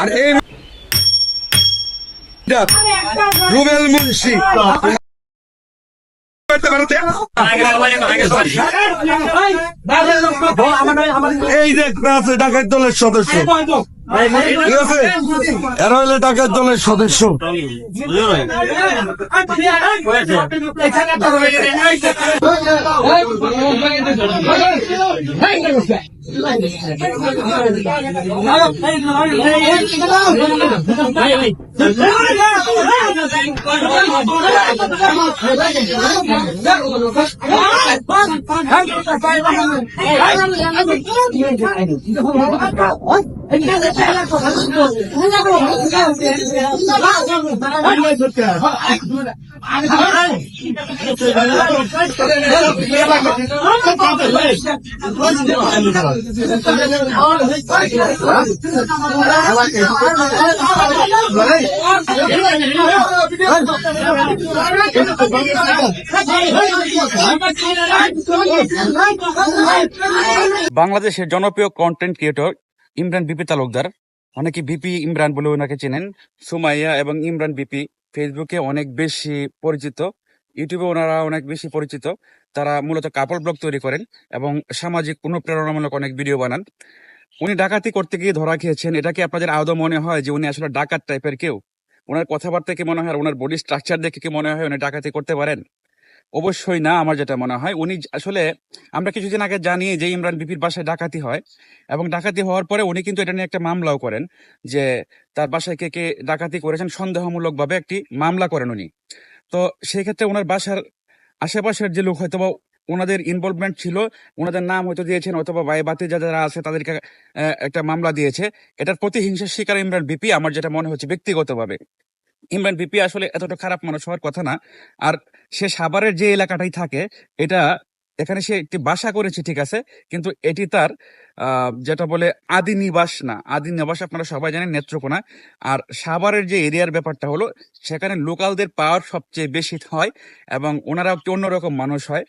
আর এই রুবেল মুন্সি এই যে আছে ডাকাত দলের সদস্য, ঠিক আছে, এরা হইলে ডাকাত দলের সদস্য। বাংলাদেশের জনপ্রিয় content creator Imran BP Talukdar, অনেকে বিপি ইমরান বলে ওনাকে চেনেন। সুমাইয়া এবং ইমরান বিপি ফেসবুকে অনেক বেশি পরিচিত, ইউটিউবে ওনারা অনেক বেশি পরিচিত। তারা মূলত কাপড় ব্লগ তৈরি করেন এবং সামাজিক অনুপ্রেরণামূলক অনেক ভিডিও বানান। উনি ডাকাতি করতে গিয়ে ধরা খেয়েছেন। এটা কি আপনাদের আদৌ মনে হয় যে উনি আসলে ডাকাত টাইপের কেউ? ওনার কথাবার্তা কি মনে হয়, আর ওনার বডি স্ট্রাকচার দেখে কি মনে হয় উনি ডাকাতি করতে পারেন? অবশ্যই না। আমার যেটা মনে হয়, উনি আসলে, আমরা কিছুদিন আগে জানি যে ইমরান বিপির বাসায় ডাকাতি হয়, এবং ডাকাতি হওয়ার পরে উনি কিন্তু এটা নিয়ে একটা মামলাও করেন, যে তার বাসায় কে কে ডাকাতি করেছেন সন্দেহমূলক ভাবে একটি মামলা করেন উনি। তো সেই ক্ষেত্রে ওনার বাসার আশেপাশের যে লোক হয়তো বা ওনাদের ইনভলভমেন্ট ছিল, ওনাদের নাম হয়তো দিয়েছেন, অথবা ভাই বাতি যারা আছে তাদেরকে একটা মামলা দিয়েছে। এটার প্রতিহিংসার শিকার ইমরান বিপি, আমার যেটা মনে হচ্ছে ব্যক্তিগতভাবে। ইমরান বিপি আসলে এতটা খারাপ মানুষ হওয়ার কথা না। আর সে সাভারের যে এলাকাটাই থাকে, এটা, এখানে সে একটি বাসা করেছে, ঠিক আছে, কিন্তু এটি তার যেটা বলে আদি নিবাস না। আদি নিবাস আপনারা সবাই জানেন নেত্রকোনা। আর সাভারের যে এরিয়ার ব্যাপারটা হলো, সেখানে লোকালদের পাওয়ার সবচেয়ে বেশি হয়, এবং ওনারা একটু অন্যরকম মানুষ হয়।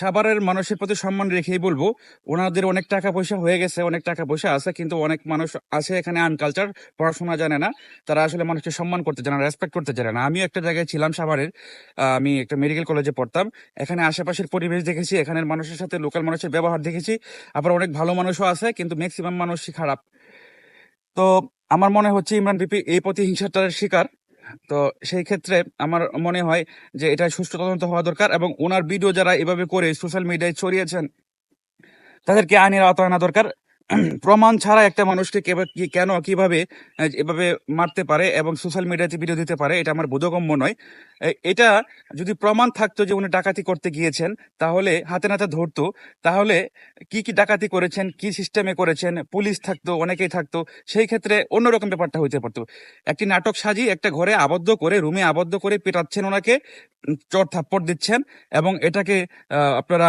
সাভারের মানুষের প্রতি সম্মান রেখেই বলবো, ওনাদের অনেক টাকা পয়সা হয়ে গেছে, অনেক টাকা পয়সা আছে, কিন্তু অনেক মানুষ আছে এখানে আনকালচার, পড়াশোনা জানে না, তারা আসলে মানুষকে সম্মান করতে জানে না, রেসপেক্ট করতে জানে না। আমিও একটা জায়গায় ছিলাম সাভারের, আমি একটা মেডিকেল কলেজে পড়তাম। এখানে আশেপাশের পরিবেশ দেখেছি, এখানের মানুষের সাথে লোকাল মানুষের ব্যবহার দেখেছি। আবার অনেক ভালো মানুষও আছে, কিন্তু ম্যাক্সিমাম মানুষই খারাপ। তো আমার মনে হচ্ছে ইমরান বিপি এই প্রতিহিংসাটার শিকার। তো সেই ক্ষেত্রে আমার মনে হয় যে এটা সুষ্ঠু তদন্ত হওয়া দরকার, এবং ওনার ভিডিও যারা এভাবে করে সোশ্যাল মিডিয়ায় ছড়িয়েছেন তাদেরকে আইনের আওতায় আনা দরকার। প্রমাণ ছাড়া একটা মানুষকে কেন কিভাবে এভাবে মারতে পারে এবং সোশ্যাল মিডিয়াতে ভিডিও দিতে পারে, এটা আমার বোধগম্য নয়। এটা যদি প্রমাণ থাকতো যে উনি ডাকাতি করতে গিয়েছেন, তাহলে হাতে নাতে ধরতো, তাহলে কি কি ডাকাতি করেছেন, কি সিস্টেমে করেছেন, পুলিশ থাকতো, অনেকেই থাকতো, সেই ক্ষেত্রে অন্যরকম ব্যাপারটা হইতে পারতো। একটি নাটক সাজিয়ে একটা ঘরে আবদ্ধ করে, রুমে আবদ্ধ করে পেটাচ্ছেন ওনাকে, চড় থাপ্পড় দিচ্ছেন, এবং এটাকে আপনারা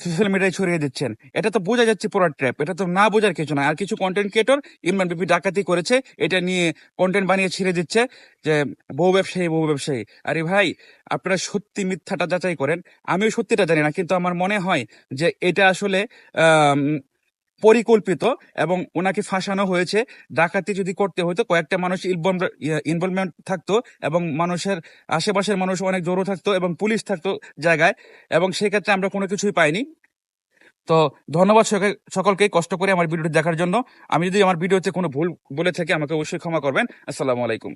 সোশ্যাল মিডিয়ায় ছড়িয়ে দিচ্ছেন। এটা তো বোঝা যাচ্ছে পুরো ট্র্যাপ, এটা তো না বোঝার কিছু না। আর কিছু কন্টেন্ট ক্রিয়েটর ইমরান বিপি ডাকাতি করেছে এটা নিয়ে কন্টেন্ট বানিয়ে ছেড়ে দিচ্ছে, যে বহু ব্যবসায়ী বহু ব্যবসায়ী। আরে ভাই, আপনারা সত্যি মিথ্যাটা যাচাই করেন। আমিও সত্যিটা জানি না, কিন্তু আমার মনে হয় যে এটা আসলে আহ পরিকল্পিত, এবং ওনাকে ফাঁসানো হয়েছে। ডাকাতি যদি করতে হতো, কয়েকটা মানুষ ইনভলভমেন্ট থাকতো, এবং মানুষের আশেপাশের মানুষ অনেক জড়ো থাকতো, এবং পুলিশ থাকতো জায়গায়, এবং সেক্ষেত্রে আমরা কোনো কিছুই পাইনি। তো ধন্যবাদ সকলকে কষ্ট করে আমার ভিডিওটি দেখার জন্য। আমি যদি আমার ভিডিওতে কোনো ভুল বলে থাকি, আমাকে অবশ্যই ক্ষমা করবেন। আসসালামু আলাইকুম।